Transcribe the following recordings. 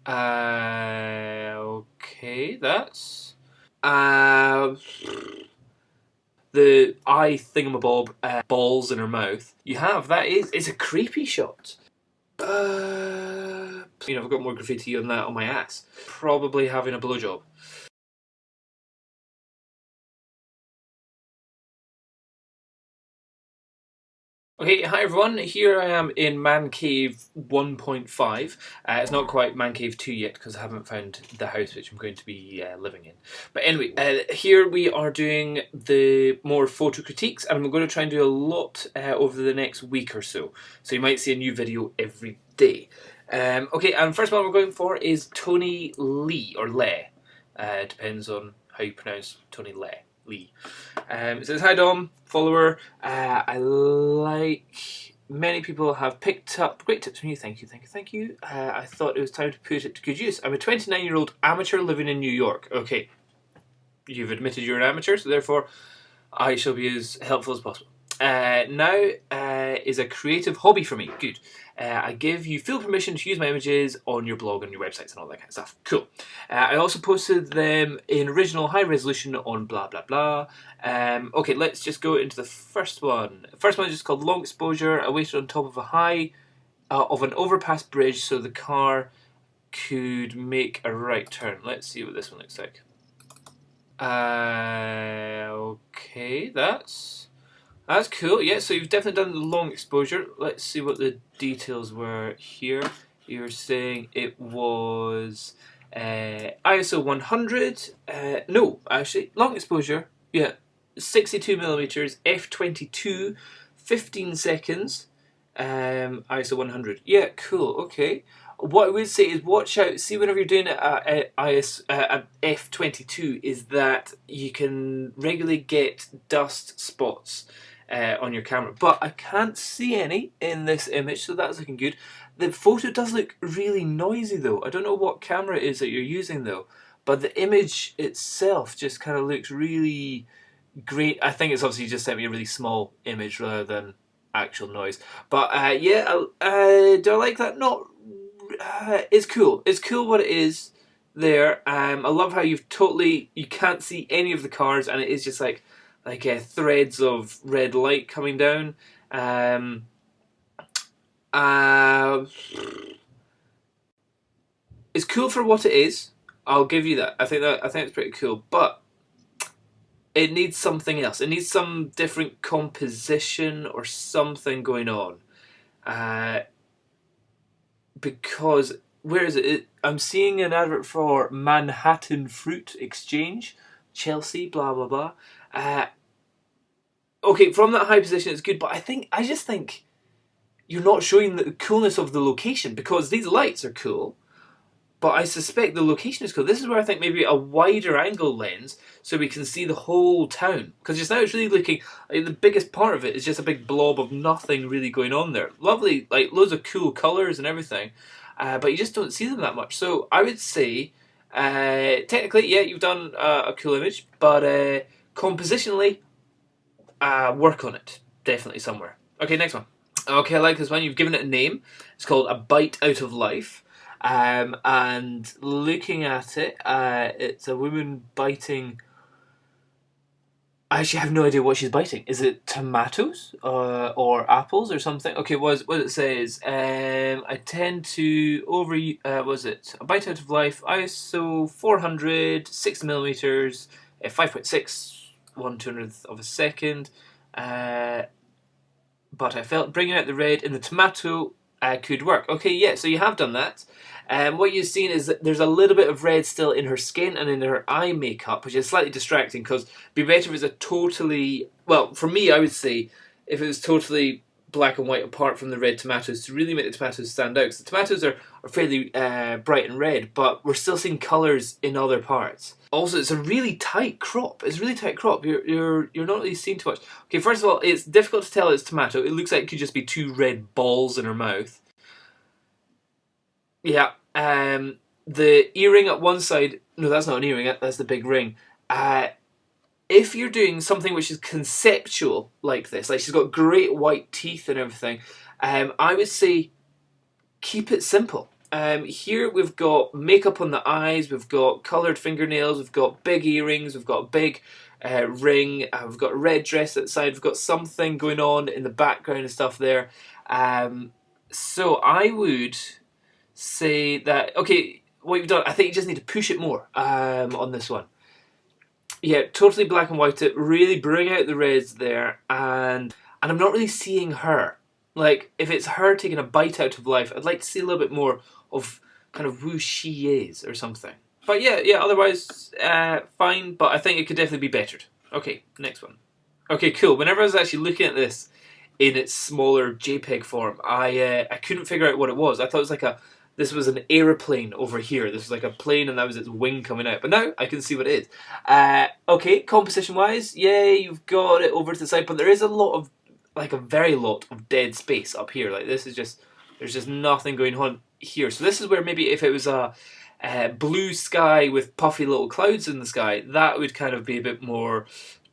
Okay, that's the eye thingamabob, balls in her mouth. You have that is a creepy shot. I've got more graffiti on that on my ass. Probably having a blowjob. Okay, hi everyone. Here I am in Man Cave 1.5. It's not quite Man Cave 2 yet because I haven't found the house which I'm going to be living in. But anyway, here we are doing the more photo critiques, and I'm going to try and do a lot over the next week or so. So you might see a new video every day. Okay, and first one we're going for is Tony Lee, or Le. Depends on how you pronounce Tony Lee. It says, hi Dom, follower. I like many people have picked up great tips from you. Thank you. I thought it was time to put it to good use. I'm a 29-year-old amateur living in New York. Okay, you've admitted you're an amateur, so therefore I shall be as helpful as possible. Now is a creative hobby for me. Good. I give you full permission to use my images on your blog and your websites and all that kind of stuff. Cool. I also posted them in original high resolution on blah blah blah. Okay, let's just go into the first one. The first one is just called Long Exposure. I waited on top of an overpass bridge so the car could make a right turn. Let's see what this one looks like. Okay, that's cool. Yeah, so you've definitely done the long exposure. Let's see what the details were here. You're saying it was ISO 100. No, actually, long exposure. Yeah, 62 millimeters, f22, 15 seconds. ISO 100. Yeah, cool. Okay. What I would say is watch out. See, whenever you're doing it at f22, is that you can regularly get dust spots on your camera, but I can't see any in this image, so that's looking good. The photo does look really noisy though. I don't know what camera it is that you're using though, but the image itself just kind of looks really great. I think it's obviously just sent me a really small image rather than actual noise. But yeah, do I like that? Not. It's cool. It's cool what it is there. I love how you can't see any of the cars, and it is just like threads of red light coming down. It's cool for what it is. I'll give you that. I think it's pretty cool, but it needs something else. It needs some different composition or something going on. Because where is it? I'm seeing an advert for Manhattan Fruit Exchange, Chelsea, blah blah blah. Okay, from that high position, it's good, but I just think you're not showing the coolness of the location, because these lights are cool, but I suspect the location is cool. This is where I think maybe a wider angle lens so we can see the whole town. Because just now it's really looking like the biggest part of it is just a big blob of nothing really going on there. Lovely, like loads of cool colours and everything, but you just don't see them that much. So I would say, technically, yeah, you've done a cool image, but compositionally, work on it. Definitely somewhere. Okay, next one. Okay, I like this one. You've given it a name. It's called A Bite Out of Life. And looking at it, it's a woman biting. I actually have no idea what she's biting. Is it tomatoes or apples or something? Okay, what it says? I tend to was it A Bite Out of Life? ISO 400, 60 millimeters, 5.6, 1/200th of a second. But I felt bringing out the red in the tomato could work. Okay, yeah, so you have done that. What you've seen is that there's a little bit of red still in her skin and in her eye makeup, which is slightly distracting, because it'd be better if it was a totally... Well, for me, I would say, if it was totally black and white apart from the red tomatoes to really make the tomatoes stand out. Because the tomatoes are fairly bright and red, but we're still seeing colours in other parts. Also, it's a really tight crop. It's a really tight crop. You're not really seeing too much. Okay, first of all, it's difficult to tell it's tomato. It looks like it could just be two red balls in her mouth. Yeah. The earring at one side... No, that's not an earring. That's the big ring. If you're doing something which is conceptual like this, like she's got great white teeth and everything, I would say keep it simple. Here we've got makeup on the eyes, we've got coloured fingernails, we've got big earrings, we've got a big ring, we've got a red dress at the side, we've got something going on in the background and stuff there. So I would say that, okay, what you've done, I think you just need to push it more on this one. Yeah, totally black and white it, really bring out the reds there, and I'm not really seeing her. Like, if it's her taking a bite out of life, I'd like to see a little bit more of kind of who she is or something. But yeah, otherwise, fine, but I think it could definitely be bettered. Okay, next one. Okay, cool. Whenever I was actually looking at this in its smaller JPEG form, I couldn't figure out what it was. I thought it was like this was an aeroplane over here. This was like a plane and that was its wing coming out. But now I can see what it is. Okay, composition wise, yeah, you've got it over to the side, but there is a lot of, like a very lot of dead space up here. Like this is just, there's just nothing going on here. So this is where maybe if it was a blue sky with puffy little clouds in the sky, that would kind of be a bit more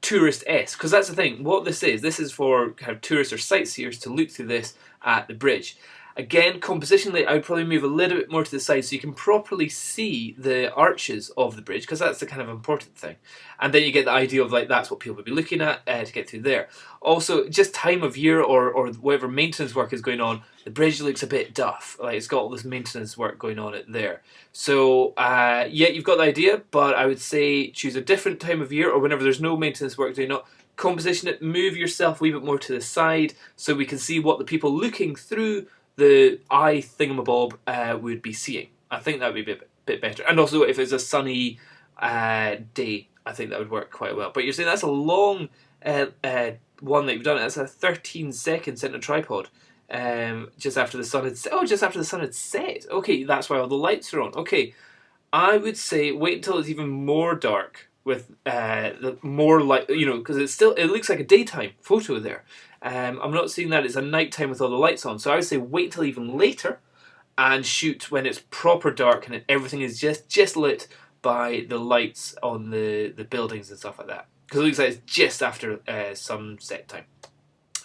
tourist-esque, because that's the thing. What this is for kind of tourists or sightseers to look through this at the bridge. Again, compositionally, I would probably move a little bit more to the side so you can properly see the arches of the bridge, because that's the kind of important thing. And then you get the idea of, like, that's what people would be looking at to get through there. Also, just time of year or whatever maintenance work is going on, the bridge looks a bit duff. Like, it's got all this maintenance work going on it there. So, yeah, you've got the idea, but I would say choose a different time of year or whenever there's no maintenance work going on. Composition it, move yourself a wee bit more to the side so we can see what the people looking through the eye thingamabob would be seeing. I think that would be a bit better. And also, if it's a sunny day, I think that would work quite well. But you're saying that's a long one that you've done. That's a 13 seconds in a tripod. Just after the sun had set. Oh, just after the sun had set. Okay, that's why all the lights are on. Okay, I would say wait until it's even more dark with the more light, you know, because it looks like a daytime photo there. I'm not seeing that it's a nighttime with all the lights on, so I would say wait till even later and shoot when it's proper dark and everything is just lit by the lights on the buildings and stuff like that. Because it looks like it's just after sunset time.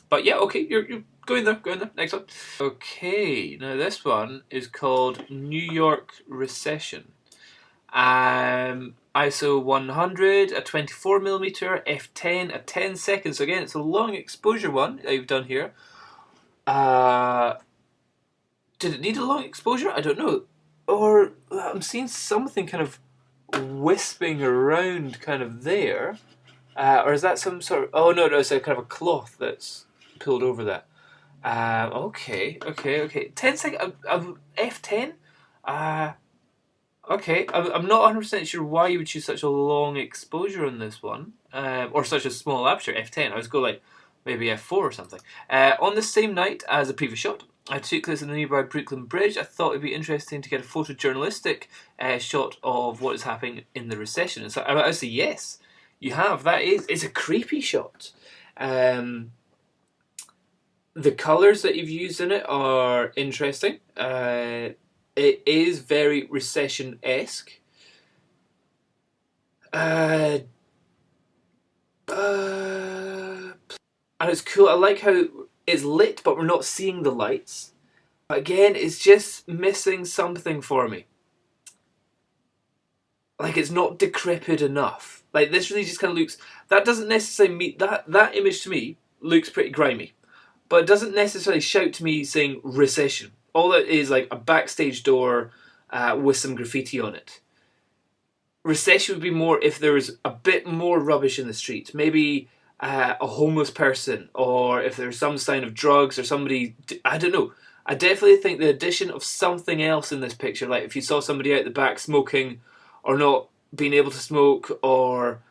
But yeah, okay, you're going there, next one. Okay, now this one is called New York Recession. ISO 100, a 24mm, f10, a 10 seconds. So again, it's a long exposure one that you've done here. Did it need a long exposure? I don't know. Or I'm seeing something kind of wisping around kind of there. Or is that some sort of... Oh, no, it's a kind of a cloth that's pulled over that. Okay. 10 seconds... f10? Okay, I'm not 100% sure why you would choose such a long exposure on this one, or such a small aperture, f10. I was going like maybe f4 or something. On the same night as the previous shot, I took this in the nearby Brooklyn Bridge. I thought it would be interesting to get a photojournalistic shot of what is happening in the recession. And so I say yes, you have. It's a creepy shot. The colours that you've used in it are interesting. It is very recession-esque. And it's cool. I like how it's lit, but we're not seeing the lights. But again, it's just missing something for me. Like, it's not decrepit enough. Like, this really just kind of looks... That doesn't necessarily mean... That image, to me, looks pretty grimy. But it doesn't necessarily shout to me saying recession. All that is like a backstage door with some graffiti on it. Recession would be more if there was a bit more rubbish in the street. Maybe a homeless person, or if there's some sign of drugs or somebody... I don't know. I definitely think the addition of something else in this picture, like if you saw somebody out the back smoking or not being able to smoke or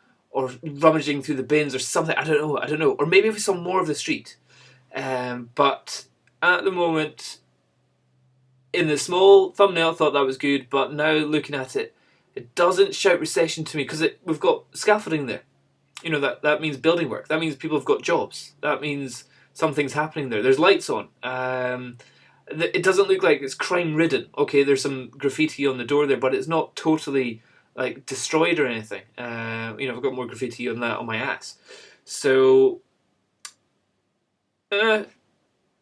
rummaging through the bins or something. I don't know. Or maybe if we saw more of the street. But at the moment... In the small thumbnail, I thought that was good, but now looking at it, it doesn't shout recession to me because we've got scaffolding there. You know, that means building work. That means people have got jobs. That means something's happening there. There's lights on. It doesn't look like it's crime-ridden. Okay, there's some graffiti on the door there, but it's not totally like destroyed or anything. You know, I've got more graffiti on that on my ass. So,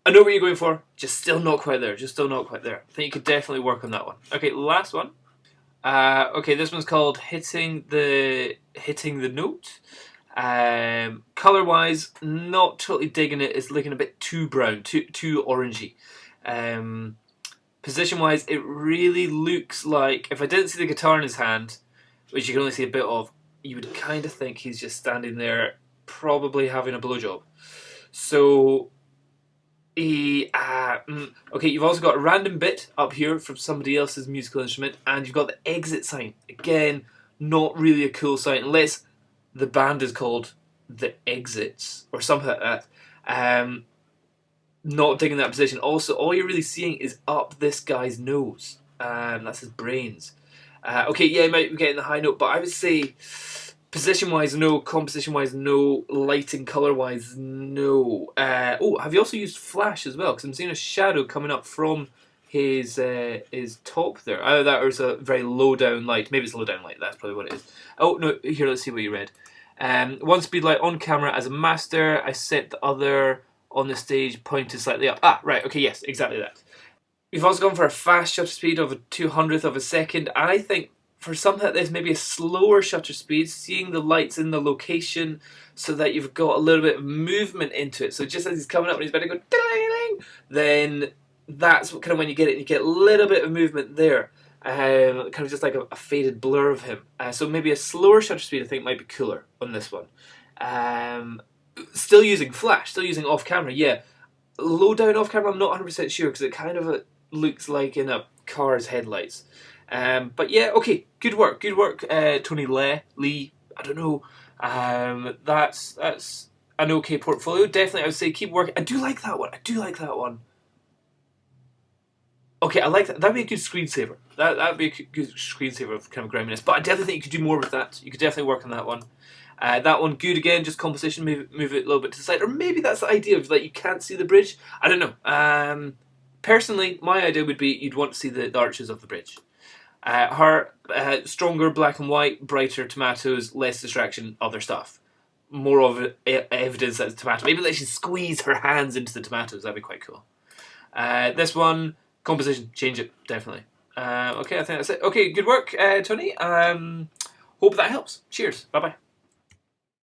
I know what you're going for, just still not quite there, just still not quite there. I think you could definitely work on that one. Okay, last one. Okay, this one's called hitting the note. Color wise, not totally digging it. It's looking a bit too brown, too orangey. Position wise, it really looks like, if I didn't see the guitar in his hand, which you can only see a bit of, you would kind of think he's just standing there, probably having a blowjob. So okay, you've also got a random bit up here from somebody else's musical instrument, and you've got the exit sign. Again, not really a cool sign, unless the band is called The Exits or something like that. Not digging that position. Also, all you're really seeing is up this guy's nose. That's his brains. Okay, yeah, you might be getting the high note, but I would say position-wise, no. Composition-wise, no. Lighting, colour-wise, no. Oh, have you also used flash as well? Because I'm seeing a shadow coming up from his top there. Either that or it's a very low-down light. Maybe it's a low-down light. That's probably what it is. Oh, no, here, let's see what you read. One speed light on camera as a master. I set the other on the stage, pointed slightly up. Ah, right, okay, yes, exactly that. We've also gone for a fast shutter speed of a 200th of a second. I think for something like this, maybe a slower shutter speed, seeing the lights in the location so that you've got a little bit of movement into it. So just as he's coming up and he's about to go ding, then that's kind of when you get it, and you get a little bit of movement there. Kind of just like a faded blur of him. So maybe a slower shutter speed I think might be cooler on this one. Still using flash, still using off camera, yeah. Low down off camera, I'm not 100% sure because it kind of looks like in a car's headlights. But yeah, okay, good work, Tony Lee. I don't know. That's an okay portfolio. Definitely, I would say keep working. I do like that one. Okay, I like that. That'd be a good screensaver. That'd be a good screensaver of kind of graininess. But I definitely think you could do more with that. You could definitely work on that one. That one, good again, just composition, move it a little bit to the side. Or maybe that's the idea of like you can't see the bridge. I don't know. Personally, my idea would be you'd want to see the arches of the bridge. Her, stronger black and white, brighter tomatoes, less distraction, other stuff. More of evidence that it's tomato. Maybe let she squeeze her hands into the tomatoes. That'd be quite cool. This one, composition, change it, definitely. Okay, I think that's it. Okay, good work, Tony. Hope that helps. Cheers. Bye-bye.